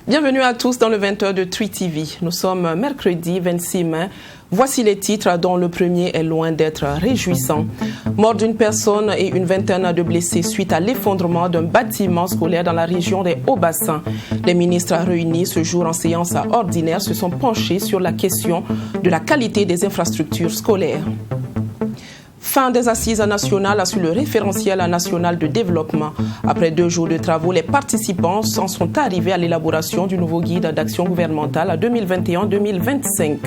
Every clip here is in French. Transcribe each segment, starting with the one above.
Bienvenue à tous dans le 20h de Tri TV. Nous sommes mercredi 26 mai. Voici les titres dont le premier est loin d'être réjouissant. Mort d'une personne et une vingtaine de blessés suite à l'effondrement d'un bâtiment scolaire dans la région des Hauts-Bassins. Les ministres réunis ce jour en séance ordinaire se sont penchés sur la question de la qualité des infrastructures scolaires. Fin des assises nationales sur le référentiel national de développement. Après 2 jours de travaux, les participants en sont arrivés à l'élaboration du nouveau guide d'action gouvernementale 2021-2025.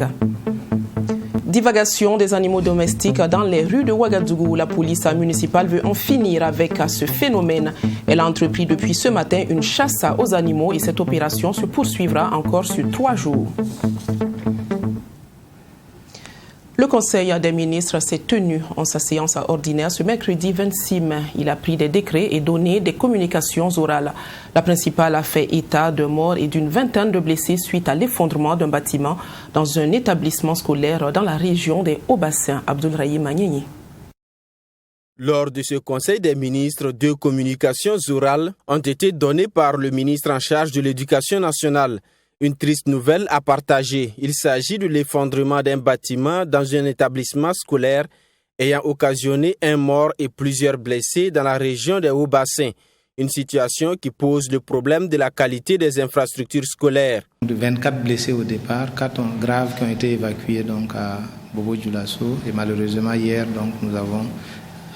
Divagation des animaux domestiques dans les rues de Ouagadougou. La police municipale veut en finir avec ce phénomène. Elle a entrepris depuis ce matin une chasse aux animaux et cette opération se poursuivra encore sur 3 jours. Le Conseil des ministres s'est tenu en sa séance ordinaire ce mercredi 26 mai. Il a pris des décrets et donné des communications orales. La principale a fait état de morts et d'une vingtaine de blessés suite à l'effondrement d'un bâtiment dans un établissement scolaire dans la région des Hauts-Bassins. Abdoulrahim Magnéni. Lors de ce Conseil des ministres, 2 communications orales ont été données par le ministre en charge de l'Éducation nationale. Une triste nouvelle à partager. Il s'agit de l'effondrement d'un bâtiment dans un établissement scolaire ayant occasionné un mort et plusieurs blessés dans la région des Hauts-Bassins. Une situation qui pose le problème de la qualité des infrastructures scolaires. De 24 blessés au départ, 4 graves qui ont été évacués donc à Bobo-Dioulasso et malheureusement hier donc nous avons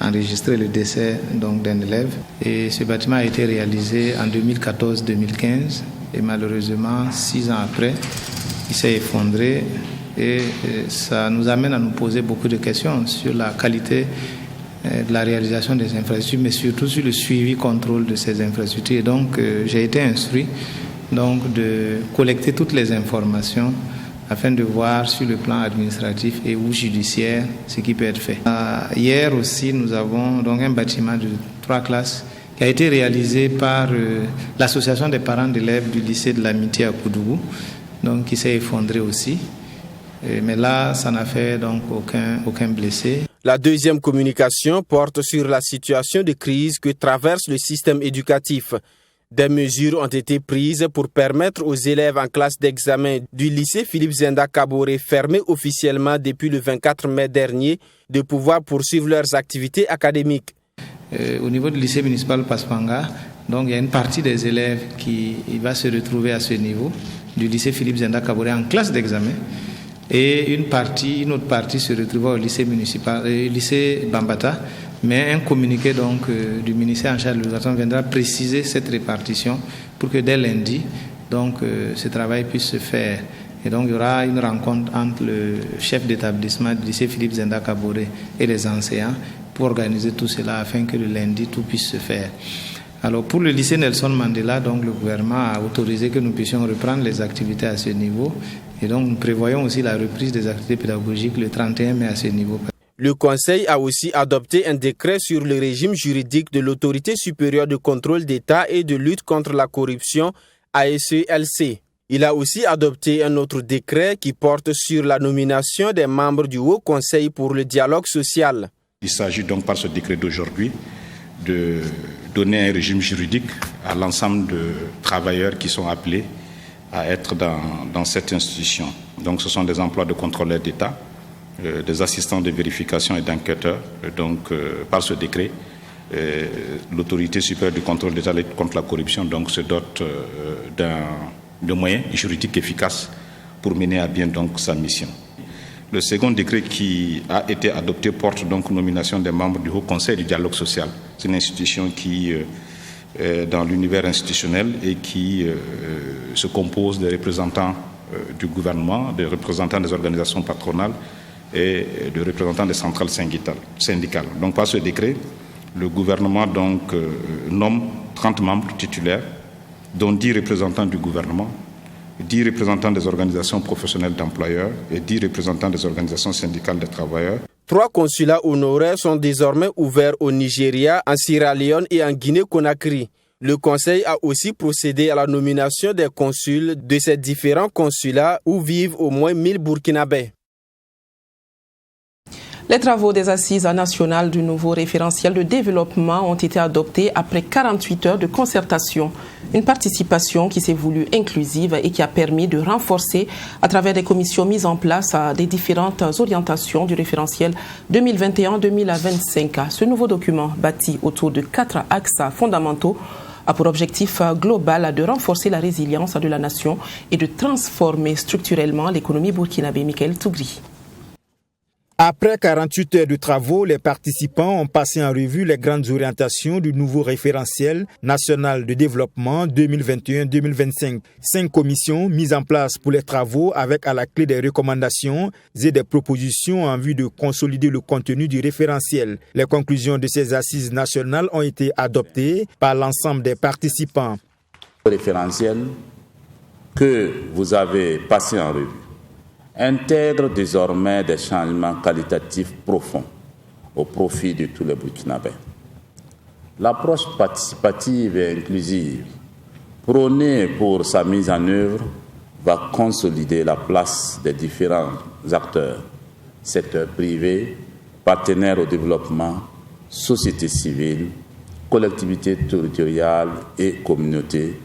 enregistré le décès donc d'un élève. Et ce bâtiment a été réalisé en 2014-2015 et malheureusement 6 ans après, il s'est effondré et ça nous amène à nous poser beaucoup de questions sur la qualité de la réalisation des infrastructures, mais surtout sur le suivi contrôle de ces infrastructures. Et donc j'ai été instruit donc de collecter toutes les informations afin de voir sur le plan administratif et ou judiciaire ce qui peut être fait. Hier aussi, nous avons donc un bâtiment de 3 classes qui a été réalisé par l'association des parents d'élèves du lycée de l'Amitié à Koudougou, donc qui s'est effondré aussi. Mais là, ça n'a fait donc aucun blessé. La deuxième communication porte sur la situation de crise que traverse le système éducatif. Des mesures ont été prises pour permettre aux élèves en classe d'examen du lycée Philippe Zenda Kaboré, fermé officiellement depuis le 24 mai dernier, de pouvoir poursuivre leurs activités académiques. Au niveau du lycée municipal Paspanga, donc il y a une partie des élèves qui va se retrouver à ce niveau du lycée Philippe Zenda Kaboré en classe d'examen et une autre partie se retrouvera au lycée municipal, lycée Bambata. Mais un communiqué donc du ministère en charge de l'éducation viendra préciser cette répartition pour que dès lundi, donc ce travail puisse se faire. Et donc il y aura une rencontre entre le chef d'établissement du lycée Philippe Zenda Kaboré et les enseignants pour organiser tout cela afin que le lundi tout puisse se faire. Alors pour le lycée Nelson Mandela, donc le gouvernement a autorisé que nous puissions reprendre les activités à ce niveau. Et donc nous prévoyons aussi la reprise des activités pédagogiques le 31 mai à ce niveau. Le Conseil a aussi adopté un décret sur le régime juridique de l'Autorité supérieure de contrôle d'État et de lutte contre la corruption, ASELC. Il a aussi adopté un autre décret qui porte sur la nomination des membres du Haut Conseil pour le dialogue social. Il s'agit donc par ce décret d'aujourd'hui de donner un régime juridique à l'ensemble de travailleurs qui sont appelés à être dans cette institution. Donc ce sont des emplois de contrôleurs d'État, des assistants de vérification et d'enquêteurs. Donc, par ce décret, l'autorité supérieure du contrôle d'État contre la corruption donc, se dote de moyens juridiques efficaces pour mener à bien donc, sa mission. Le second décret qui a été adopté porte donc nomination des membres du Haut Conseil du dialogue social. C'est une institution qui est dans l'univers institutionnel et qui se compose des représentants du gouvernement, des représentants des organisations patronales et de représentants des centrales syndicales. Donc par ce décret, le gouvernement donc, nomme 30 membres titulaires, dont 10 représentants du gouvernement, 10 représentants des organisations professionnelles d'employeurs et 10 représentants des organisations syndicales des travailleurs. 3 consulats honoraires sont désormais ouverts au Nigeria, en Sierra Leone et en Guinée-Conakry. Le Conseil a aussi procédé à la nomination des consuls de ces différents consulats où vivent au moins 1000 Burkinabés. Les travaux des assises nationales du nouveau référentiel de développement ont été adoptés après 48 heures de concertation. Une participation qui s'est voulue inclusive et qui a permis de renforcer, à travers des commissions mises en place, des différentes orientations du référentiel 2021-2025. Ce nouveau document, bâti autour de 4 axes fondamentaux, a pour objectif global de renforcer la résilience de la nation et de transformer structurellement l'économie burkinabé. Michael Tougri. Après 48 heures de travaux, les participants ont passé en revue les grandes orientations du nouveau référentiel national de développement 2021-2025. 5 commissions mises en place pour les travaux avec à la clé des recommandations et des propositions en vue de consolider le contenu du référentiel. Les conclusions de ces assises nationales ont été adoptées par l'ensemble des participants. Le référentiel que vous avez passé en revue intègre désormais des changements qualitatifs profonds au profit de tous les Burkinabés. L'approche participative et inclusive prônée pour sa mise en œuvre va consolider la place des différents acteurs, secteur privé, partenaires au développement, société civile, collectivités territoriales et communautés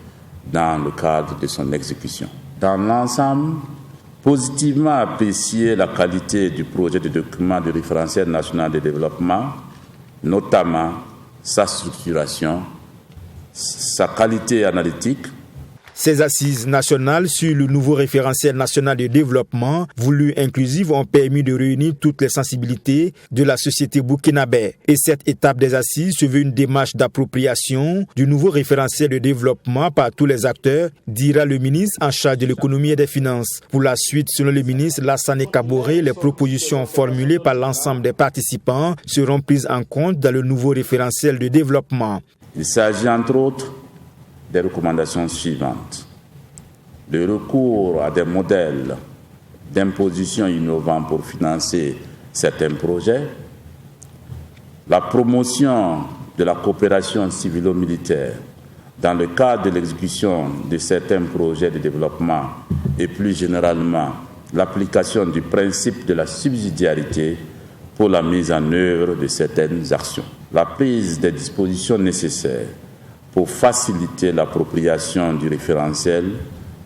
dans le cadre de son exécution. Dans l'ensemble, positivement apprécier la qualité du projet de document de référentiel national de développement, notamment sa structuration, sa qualité analytique. Ces assises nationales sur le nouveau référentiel national de développement voulu inclusif ont permis de réunir toutes les sensibilités de la société burkinabé. Et cette étape des assises se veut une démarche d'appropriation du nouveau référentiel de développement par tous les acteurs, dira le ministre en charge de l'économie et des finances. Pour la suite, selon le ministre Lassane Kaboré, les propositions formulées par l'ensemble des participants seront prises en compte dans le nouveau référentiel de développement. Il s'agit entre autres des recommandations suivantes. Le recours à des modèles d'imposition innovants pour financer certains projets, la promotion de la coopération civilo-militaire dans le cadre de l'exécution de certains projets de développement et plus généralement l'application du principe de la subsidiarité pour la mise en œuvre de certaines actions. La prise des dispositions nécessaires pour faciliter l'appropriation du référentiel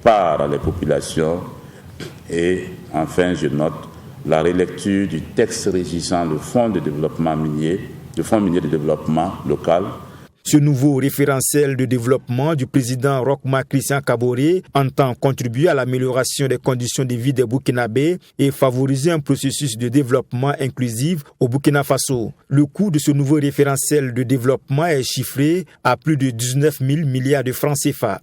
par les populations et, enfin, je note la relecture du texte régissant le Fonds de développement minier, le Fonds minier de développement local. Ce nouveau référentiel de développement du président Roch-Marc Christian Kaboré entend contribuer à l'amélioration des conditions de vie des Burkinabés et favoriser un processus de développement inclusif au Burkina Faso. Le coût de ce nouveau référentiel de développement est chiffré à plus de 19 000 milliards de francs CFA.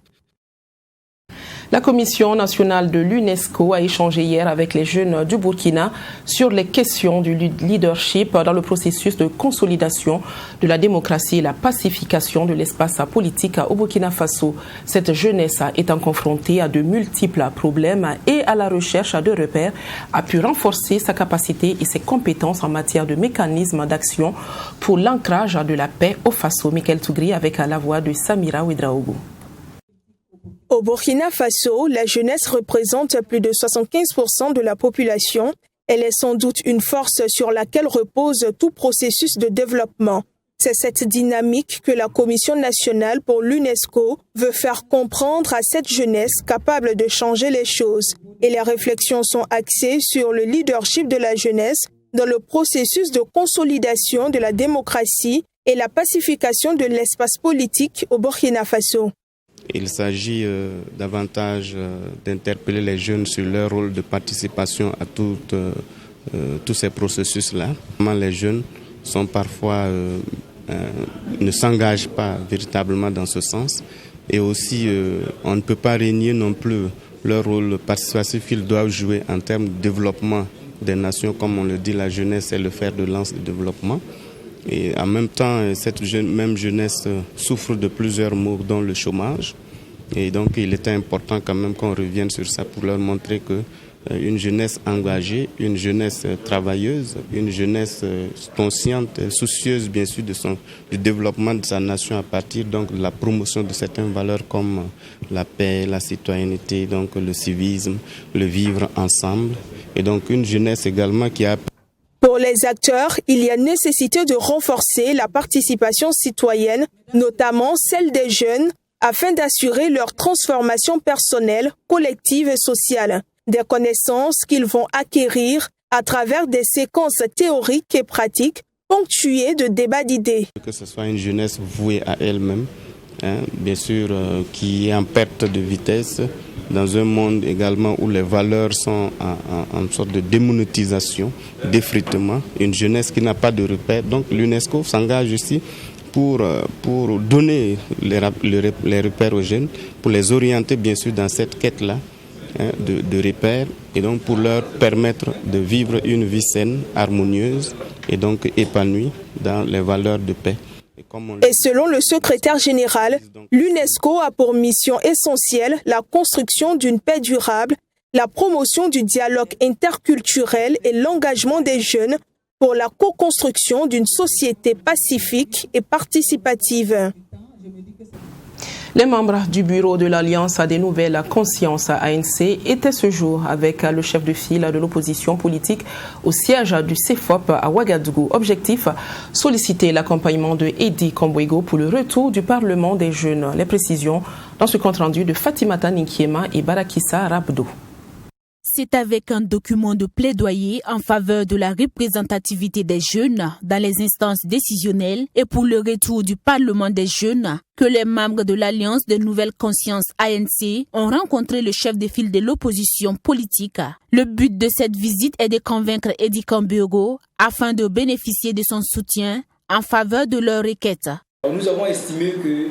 La Commission nationale de l'UNESCO a échangé hier avec les jeunes du Burkina sur les questions du leadership dans le processus de consolidation de la démocratie et la pacification de l'espace politique au Burkina Faso. Cette jeunesse étant confrontée à de multiples problèmes et à la recherche de repères a pu renforcer sa capacité et ses compétences en matière de mécanismes d'action pour l'ancrage de la paix au Faso. Michael Tougri avec la voix de Samira Ouedraogo. Au Burkina Faso, la jeunesse représente plus de 75% de la population. Elle est sans doute une force sur laquelle repose tout processus de développement. C'est cette dynamique que la Commission nationale pour l'UNESCO veut faire comprendre à cette jeunesse capable de changer les choses. Et les réflexions sont axées sur le leadership de la jeunesse dans le processus de consolidation de la démocratie et la pacification de l'espace politique au Burkina Faso. Il s'agit davantage d'interpeller les jeunes sur leur rôle de participation à tous ces processus-là. Les jeunes sont parfois ne s'engagent pas véritablement dans ce sens. Et aussi, on ne peut pas régner non plus leur rôle participatif qu'ils doivent jouer en termes de développement des nations. Comme on le dit, la jeunesse est le fer de lance du développement. Et en même temps, cette même jeunesse souffre de plusieurs maux, dont le chômage. Et donc, il était important quand même qu'on revienne sur ça pour leur montrer que une jeunesse engagée, une jeunesse travailleuse, une jeunesse consciente, soucieuse bien sûr du développement de sa nation à partir donc de la promotion de certaines valeurs comme la paix, la citoyenneté, donc le civisme, le vivre ensemble. Et donc une jeunesse également qui a Pour les acteurs, il y a nécessité de renforcer la participation citoyenne, notamment celle des jeunes, afin d'assurer leur transformation personnelle, collective et sociale. Des connaissances qu'ils vont acquérir à travers des séquences théoriques et pratiques ponctuées de débats d'idées. Que ce soit une jeunesse vouée à elle-même, bien sûr, qui est en perte de vitesse, dans un monde également où les valeurs sont en sorte de démonétisation, d'effritement, une jeunesse qui n'a pas de repères. Donc l'UNESCO s'engage ici pour donner les repères aux jeunes, pour les orienter bien sûr dans cette quête-là de repères et donc pour leur permettre de vivre une vie saine, harmonieuse et donc épanouie dans les valeurs de paix. Et selon le secrétaire général, l'UNESCO a pour mission essentielle la construction d'une paix durable, la promotion du dialogue interculturel et l'engagement des jeunes pour la co-construction d'une société pacifique et participative. Les membres du bureau de l'Alliance des nouvelles consciences ANC étaient ce jour avec le chef de file de l'opposition politique au siège du CEFOP à Ouagadougou. Objectif, solliciter l'accompagnement de Eddy Kombouego pour le retour du Parlement des jeunes. Les précisions dans ce compte-rendu de Fatimata Ninkiema et Barakissa Rabdo. C'est avec un document de plaidoyer en faveur de la représentativité des jeunes dans les instances décisionnelles et pour le retour du Parlement des jeunes que les membres de l'Alliance des nouvelles consciences ANC ont rencontré le chef de file de l'opposition politique. Le but de cette visite est de convaincre Eddy Kombouego afin de bénéficier de son soutien en faveur de leur requête. Nous avons estimé que,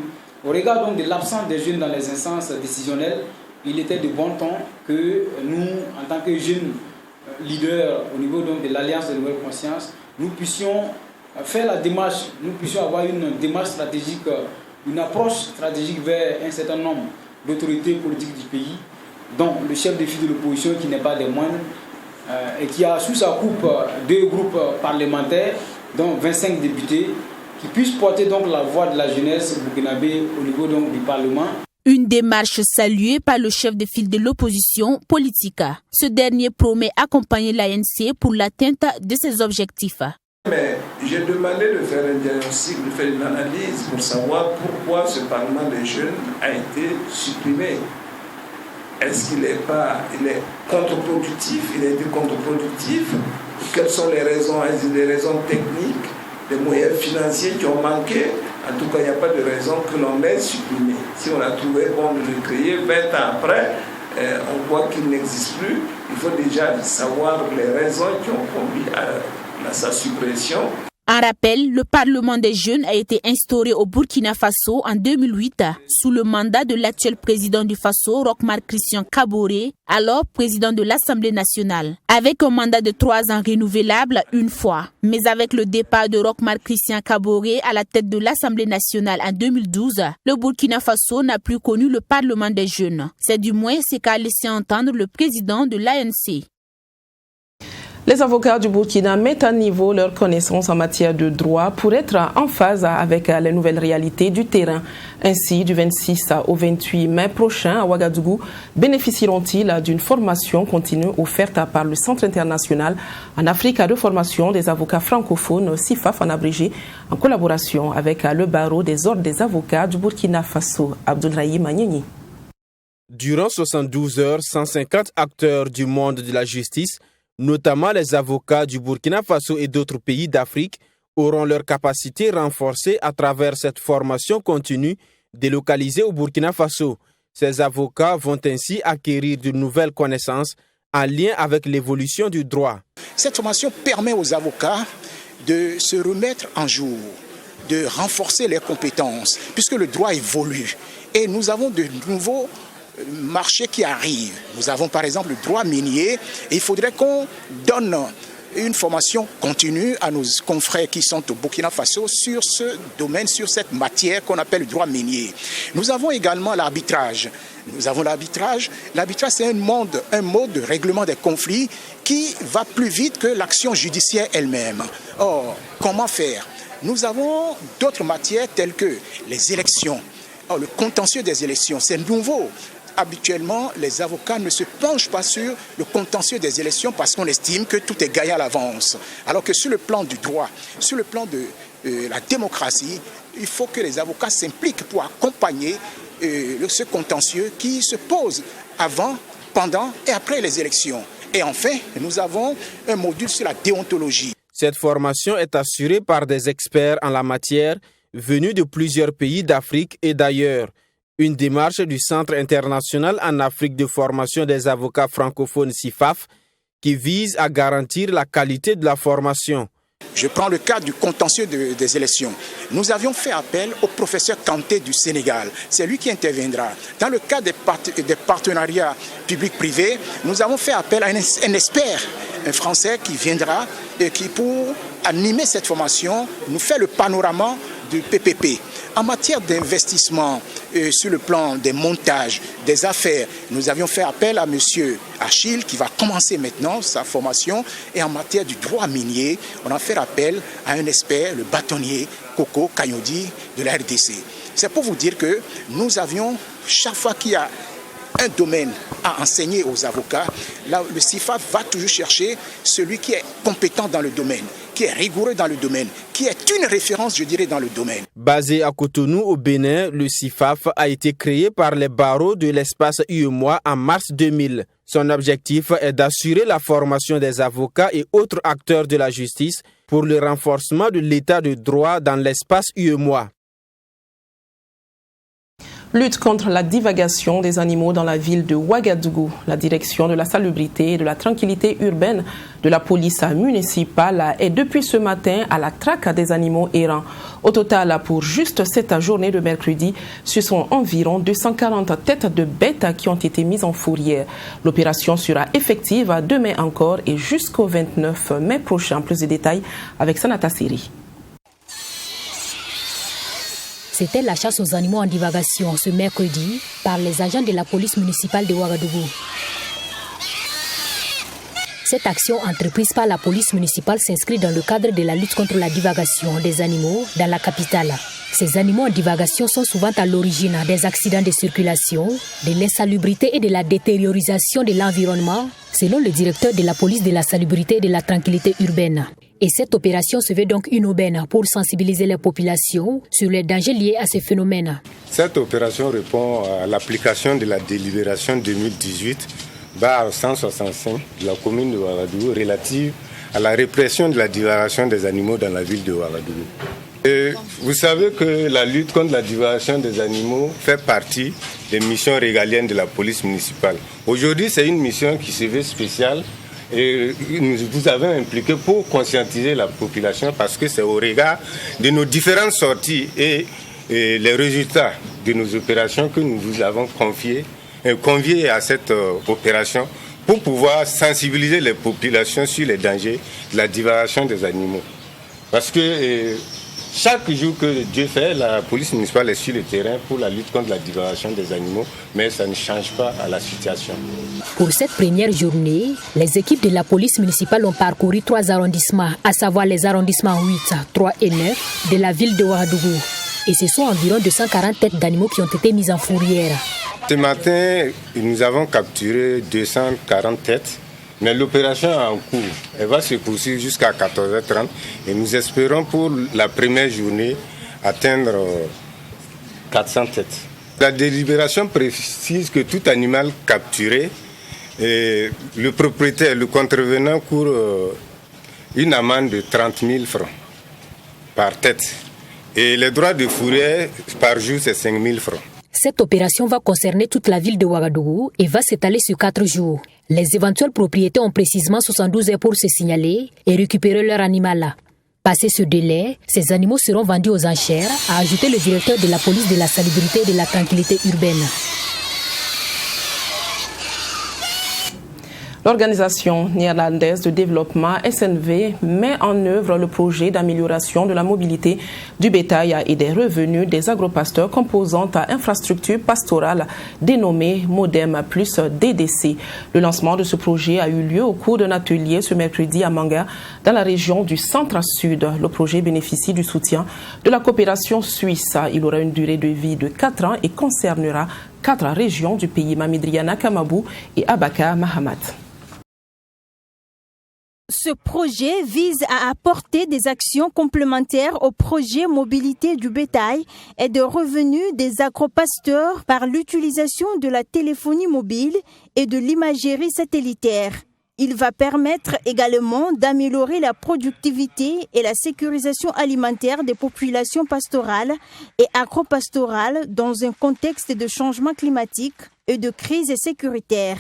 au regard donc de l'absence des jeunes dans les instances décisionnelles, il était de bon ton que nous, en tant que jeunes leaders au niveau donc de l'Alliance des nouvelles consciences, nous puissions faire la démarche, nous puissions avoir une démarche stratégique, une approche stratégique vers un certain nombre d'autorités politiques du pays, dont le chef de file de l'opposition qui n'est pas des moindres, et qui a sous sa coupe 2 groupes parlementaires, dont 25 députés, qui puissent porter donc la voix de la jeunesse burkinabé au niveau donc du Parlement. Une démarche saluée par le chef de file de l'opposition politique. Ce dernier promet accompagner l'ANC pour l'atteinte de ses objectifs. Mais j'ai demandé de faire un diagnostic, de faire une analyse pour savoir pourquoi ce Parlement des jeunes a été supprimé. Est-ce qu'il est contre-productif? Il a été contre-productif. Quelles sont les raisons? Est-ce des raisons techniques, des moyens financiers qui ont manqué? En tout cas, il n'y a pas de raison que l'on ait supprimé. Si on a trouvé bon de le créer, 20 ans après, on voit qu'il n'existe plus. Il faut déjà savoir les raisons qui ont conduit à sa suppression. En rappel, le Parlement des jeunes a été instauré au Burkina Faso en 2008 sous le mandat de l'actuel président du Faso, Roch-Marc Christian Kaboré, alors président de l'Assemblée nationale. Avec un mandat de 3 ans renouvelable une fois, mais avec le départ de Roch-Marc Christian Kaboré à la tête de l'Assemblée nationale en 2012, le Burkina Faso n'a plus connu le Parlement des jeunes. C'est du moins ce qu'a laissé entendre le président de l'ANC. Les avocats du Burkina mettent à niveau leurs connaissances en matière de droit pour être en phase avec les nouvelles réalités du terrain. Ainsi, du 26 au 28 mai prochain à Ouagadougou, bénéficieront-ils d'une formation continue offerte par le Centre international en Afrique de formation des avocats francophones, CIFAF en abrégé, en collaboration avec le barreau des ordres des avocats du Burkina Faso, Abdoulrahim Agneni. Durant 72 heures, 150 acteurs du monde de la justice, notamment les avocats du Burkina Faso et d'autres pays d'Afrique, auront leur capacité renforcée à travers cette formation continue délocalisée au Burkina Faso. Ces avocats vont ainsi acquérir de nouvelles connaissances en lien avec l'évolution du droit. Cette formation permet aux avocats de se remettre en jour, de renforcer leurs compétences, puisque le droit évolue. Et nous avons de nouveaux marchés qui arrivent. Nous avons par exemple le droit minier et il faudrait qu'on donne une formation continue à nos confrères qui sont au Burkina Faso sur ce domaine, sur cette matière qu'on appelle le droit minier. Nous avons également l'arbitrage. L'arbitrage, c'est un mode de règlement des conflits qui va plus vite que l'action judiciaire elle-même. Or, comment faire? Nous avons d'autres matières telles que les élections. Or, le contentieux des élections, c'est nouveau. habituellement, les avocats ne se penchent pas sur le contentieux des élections parce qu'on estime que tout est gagné à l'avance. Alors que sur le plan du droit, sur le plan de la démocratie, il faut que les avocats s'impliquent pour accompagner ce contentieux qui se pose avant, pendant et après les élections. Et enfin, nous avons un module sur la déontologie. Cette formation est assurée par des experts en la matière venus de plusieurs pays d'Afrique et d'ailleurs. Une démarche du Centre international en Afrique de formation des avocats francophones CIFAF qui vise à garantir la qualité de la formation. Je prends le cas du contentieux des élections. Nous avions fait appel au professeur Kanté du Sénégal. C'est lui qui interviendra. Dans le cas des partenariats publics-privés, nous avons fait appel à un expert, un Français qui viendra et qui, pour animer cette formation, nous fait le panorama du PPP. En matière d'investissement sur le plan des montages, des affaires, nous avions fait appel à M. Achille qui va commencer maintenant sa formation. Et en matière du droit minier, on a fait appel à un expert, le bâtonnier Koko Kanyodi de la RDC. C'est pour vous dire que nous avions, chaque fois qu'il y a un domaine à enseigner aux avocats, là, le CIFAF va toujours chercher celui qui est compétent dans le domaine, qui est rigoureux dans le domaine, qui est une référence, je dirais, dans le domaine. Basé à Cotonou, au Bénin, le CIFAF a été créé par les barreaux de l'espace UEMOA en mars 2000. Son objectif est d'assurer la formation des avocats et autres acteurs de la justice pour le renforcement de l'état de droit dans l'espace UEMOA. Lutte contre la divagation des animaux dans la ville de Ouagadougou. La direction de la salubrité et de la tranquillité urbaine de la police municipale est depuis ce matin à la traque des animaux errants. Au total, pour juste cette journée de mercredi, ce sont environ 240 têtes de bêtes qui ont été mises en fourrière. L'opération sera effective demain encore et jusqu'au 29 mai prochain. Plus de détails avec Sanata Siri. C'était la chasse aux animaux en divagation ce mercredi par les agents de la police municipale de Ouagadougou. Cette action entreprise par la police municipale s'inscrit dans le cadre de la lutte contre la divagation des animaux dans la capitale. Ces animaux en divagation sont souvent à l'origine des accidents de circulation, de l'insalubrité et de la détériorisation de l'environnement, selon le directeur de la police de la salubrité et de la tranquillité urbaine. Et cette opération se veut donc une aubaine pour sensibiliser les populations sur les dangers liés à ces phénomènes. Cette opération répond à l'application de la délibération 2018/165 de la commune de Ouagadougou relative à la répression de la divagation des animaux dans la ville de Ouagadougou. Et vous savez que la lutte contre la divagation des animaux fait partie des missions régaliennes de la police municipale. Aujourd'hui, c'est une mission qui se veut spéciale. Et nous vous avons impliqué pour conscientiser la population parce que c'est au regard de nos différentes sorties et les résultats de nos opérations que nous vous avons conviés à cette opération pour pouvoir sensibiliser les populations sur les dangers de la divagation des animaux. Parce que chaque jour que Dieu fait, la police municipale est sur le terrain pour la lutte contre la divagation des animaux, mais ça ne change pas à la situation. Pour cette première journée, les équipes de la police municipale ont parcouru 3 arrondissements, à savoir les arrondissements 8, 3 et 9 de la ville de Ouagadougou. Et ce sont environ 240 têtes d'animaux qui ont été mises en fourrière. Ce matin, nous avons capturé 240 têtes. Mais l'opération est en cours. Elle va se poursuivre jusqu'à 14h30 et nous espérons pour la première journée atteindre 400 têtes. La délibération précise que tout animal capturé, le propriétaire, le contrevenant court une amende de 30 000 francs par tête. Et les droits de fourrière par jour, c'est 5 000 francs. Cette opération va concerner toute la ville de Ouagadougou et va s'étaler sur 4 jours. Les éventuels propriétaires ont précisément 72 heures pour se signaler et récupérer leur animal. Passé ce délai, ces animaux seront vendus aux enchères, a ajouté le directeur de la police de la salubrité et de la tranquillité urbaine. L'Organisation néerlandaise de développement SNV met en œuvre le projet d'amélioration de la mobilité du bétail et des revenus des agropasteurs composant à infrastructure pastorale dénommée Modem plus DDC. Le lancement de ce projet a eu lieu au cours d'un atelier ce mercredi à Manga, dans la région du Centre-Sud. Le projet bénéficie du soutien de la coopération suisse. Il aura une durée de vie de 4 ans et concernera 4 régions du pays, Mamidriana Kamabou et Abaka Mahamat. Ce projet vise à apporter des actions complémentaires au projet mobilité du bétail et de revenus des agropasteurs par l'utilisation de la téléphonie mobile et de l'imagerie satellitaire. Il va permettre également d'améliorer la productivité et la sécurisation alimentaire des populations pastorales et agropastorales dans un contexte de changement climatique et de crise sécuritaire.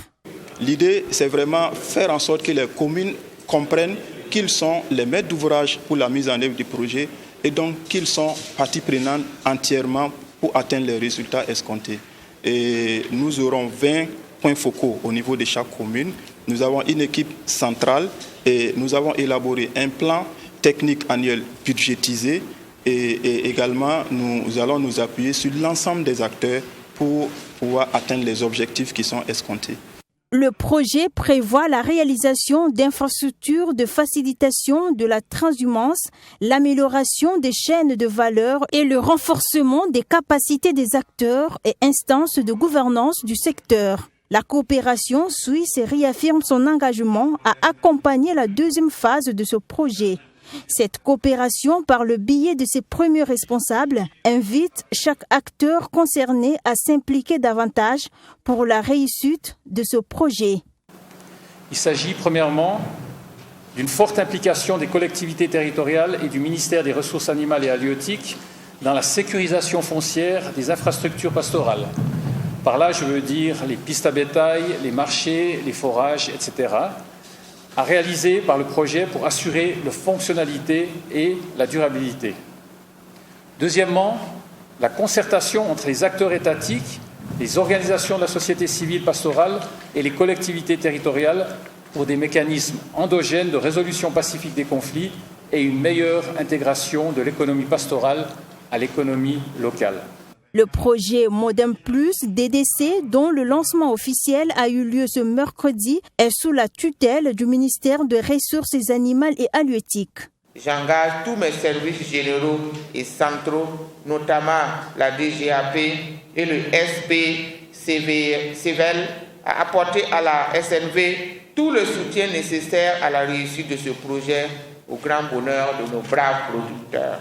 L'idée, c'est vraiment faire en sorte que les communes comprennent qu'ils sont les maîtres d'ouvrage pour la mise en œuvre du projet et donc qu'ils sont partie prenante entièrement pour atteindre les résultats escomptés. Et nous aurons 20 points focaux au niveau de chaque commune. Nous avons une équipe centrale et nous avons élaboré un plan technique annuel budgétisé et également nous allons nous appuyer sur l'ensemble des acteurs pour pouvoir atteindre les objectifs qui sont escomptés. Le projet prévoit la réalisation d'infrastructures de facilitation de la transhumance, l'amélioration des chaînes de valeur et le renforcement des capacités des acteurs et instances de gouvernance du secteur. La coopération suisse réaffirme son engagement à accompagner la deuxième phase de ce projet. Cette coopération, par le biais de ses premiers responsables, invite chaque acteur concerné à s'impliquer davantage pour la réussite de ce projet. Il s'agit premièrement d'une forte implication des collectivités territoriales et du ministère des Ressources animales et halieutiques dans la sécurisation foncière des infrastructures pastorales. Par là, je veux dire les pistes à bétail, les marchés, les forages, etc., à réaliser par le projet pour assurer la fonctionnalité et la durabilité. Deuxièmement, la concertation entre les acteurs étatiques, les organisations de la société civile pastorale et les collectivités territoriales pour des mécanismes endogènes de résolution pacifique des conflits et une meilleure intégration de l'économie pastorale à l'économie locale. Le projet Modem Plus DDC, dont le lancement officiel a eu lieu ce mercredi, est sous la tutelle du ministère des Ressources animales et halieutiques. J'engage tous mes services généraux et centraux, notamment la DGAP et le SPCVL, à apporter à la SNV tout le soutien nécessaire à la réussite de ce projet au grand bonheur de nos braves producteurs.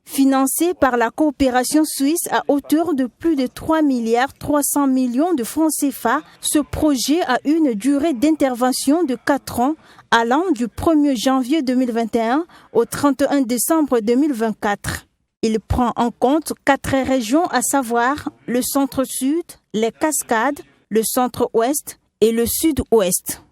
Financé par la coopération suisse à hauteur de plus de 3,3 milliards de francs CFA, ce projet a une durée d'intervention de 4 ans, allant du 1er janvier 2021 au 31 décembre 2024. Il prend en compte 4 régions, à savoir le centre-sud, les Cascades, le centre-ouest et le sud-ouest.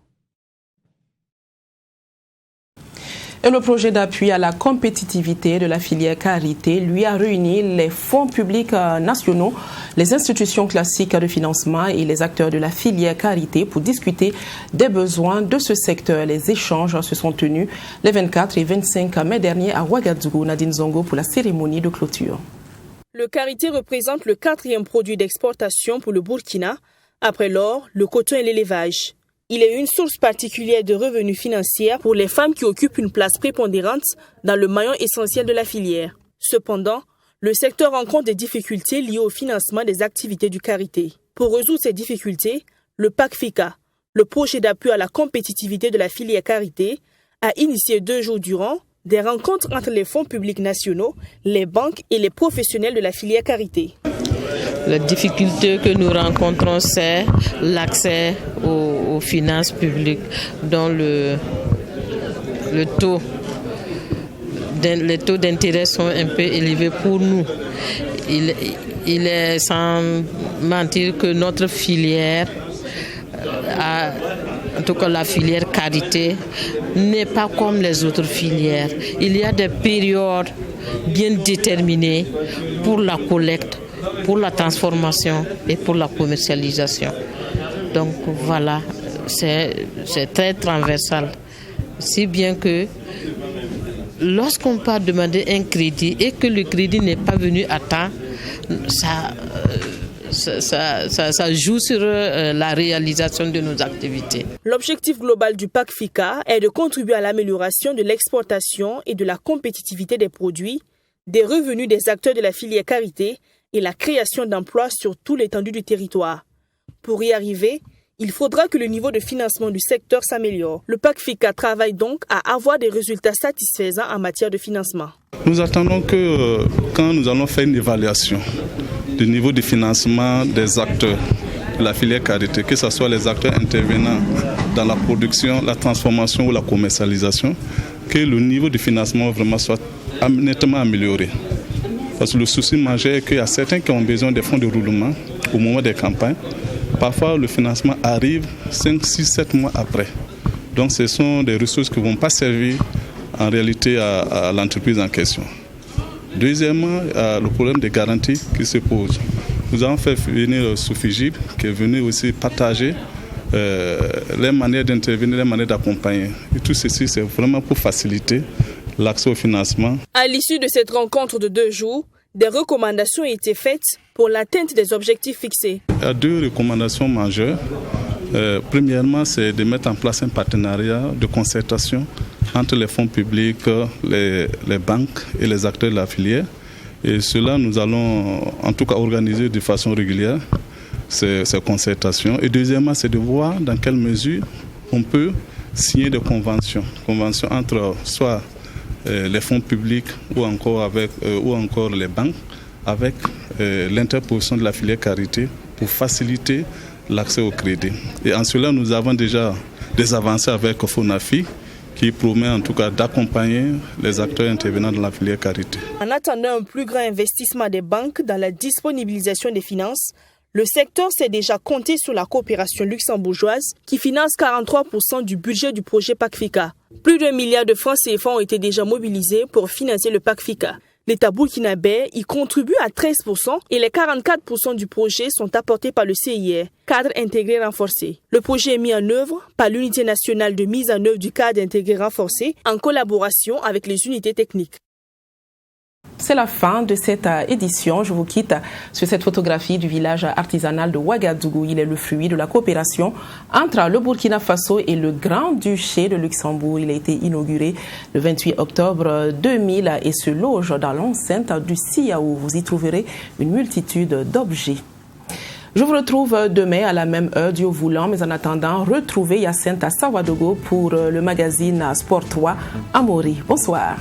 Et le projet d'appui à la compétitivité de la filière Carité lui a réuni les fonds publics nationaux, les institutions classiques de financement et les acteurs de la filière Carité pour discuter des besoins de ce secteur. Les échanges se sont tenus les 24 et 25 mai dernier à Ouagadougou, Nadine Zongo, pour la cérémonie de clôture. Le Carité représente le 4e produit d'exportation pour le Burkina, après l'or, le coton et l'élevage. Il est une source particulière de revenus financiers pour les femmes qui occupent une place prépondérante dans le maillon essentiel de la filière. Cependant, le secteur rencontre des difficultés liées au financement des activités du Carité. Pour résoudre ces difficultés, le PACFICA, le projet d'appui à la compétitivité de la filière Carité, a initié 2 jours durant des rencontres entre les fonds publics nationaux, les banques et les professionnels de la filière Carité. La difficulté que nous rencontrons, c'est l'accès aux finances publiques, dont les taux d'intérêt sont un peu élevés pour nous. Il est sans mentir que notre filière, en tout cas la filière Carité, n'est pas comme les autres filières. Il y a des périodes bien déterminées pour la collecte, pour la transformation et pour la commercialisation. Donc voilà, c'est très transversal. Si bien que lorsqu'on peut demander un crédit et que le crédit n'est pas venu à temps, ça joue sur la réalisation de nos activités. L'objectif global du PACFICA est de contribuer à l'amélioration de l'exportation et de la compétitivité des produits, des revenus des acteurs de la filière Carité, et la création d'emplois sur tout l'étendue du territoire. Pour y arriver, il faudra que le niveau de financement du secteur s'améliore. Le PACFICA travaille donc à avoir des résultats satisfaisants en matière de financement. Nous attendons que quand nous allons faire une évaluation du niveau de financement des acteurs de la filière karité, que ce soit les acteurs intervenant dans la production, la transformation ou la commercialisation, que le niveau de financement vraiment soit nettement amélioré. Parce que le souci majeur est qu'il y a certains qui ont besoin des fonds de roulement au moment des campagnes. Parfois, le financement arrive 5, 6, 7 mois après. Donc, ce sont des ressources qui ne vont pas servir en réalité à l'entreprise en question. Deuxièmement, le problème des garanties qui se pose. Nous avons fait venir Soufigib, qui est venu aussi partager les manières d'intervenir, les manières d'accompagner. Et tout ceci, c'est vraiment pour faciliter l'accès au financement. À l'issue de cette rencontre de 2 jours, des recommandations ont été faites pour l'atteinte des objectifs fixés. Il y a 2 recommandations majeures. Premièrement, c'est de mettre en place un partenariat de concertation entre les fonds publics, les banques et les acteurs de la filière. Et cela, nous allons en tout cas organiser de façon régulière ces concertations. Et deuxièmement, c'est de voir dans quelle mesure on peut signer des conventions entre soit les fonds publics ou encore les banques avec l'interposition de la filière karité pour faciliter l'accès au crédit. Et en cela, nous avons déjà des avancées avec FONAFI qui promet en tout cas d'accompagner les acteurs intervenant dans la filière karité. En attendant un plus grand investissement des banques dans la disponibilisation des finances, le secteur s'est déjà compté sur la coopération luxembourgeoise qui finance 43% du budget du projet PACFICA. Plus d'1 milliard de francs CFA ont été déjà mobilisés pour financer le PACFICA. L'État burkinabé y contribue à 13% et les 44% du projet sont apportés par le CIR, cadre intégré renforcé. Le projet est mis en œuvre par l'unité nationale de mise en œuvre du cadre intégré renforcé en collaboration avec les unités techniques. C'est la fin de cette édition. Je vous quitte sur cette photographie du village artisanal de Ouagadougou. Il est le fruit de la coopération entre le Burkina Faso et le Grand-Duché de Luxembourg. Il a été inauguré le 28 octobre 2000 et se loge dans l'enceinte du CIAO. Vous y trouverez une multitude d'objets. Je vous retrouve demain à la même heure, Dieu voulant, mais en attendant, retrouvez Hyacinthe à Sawadogo pour le magazine Sport 3 Amaury. Bonsoir.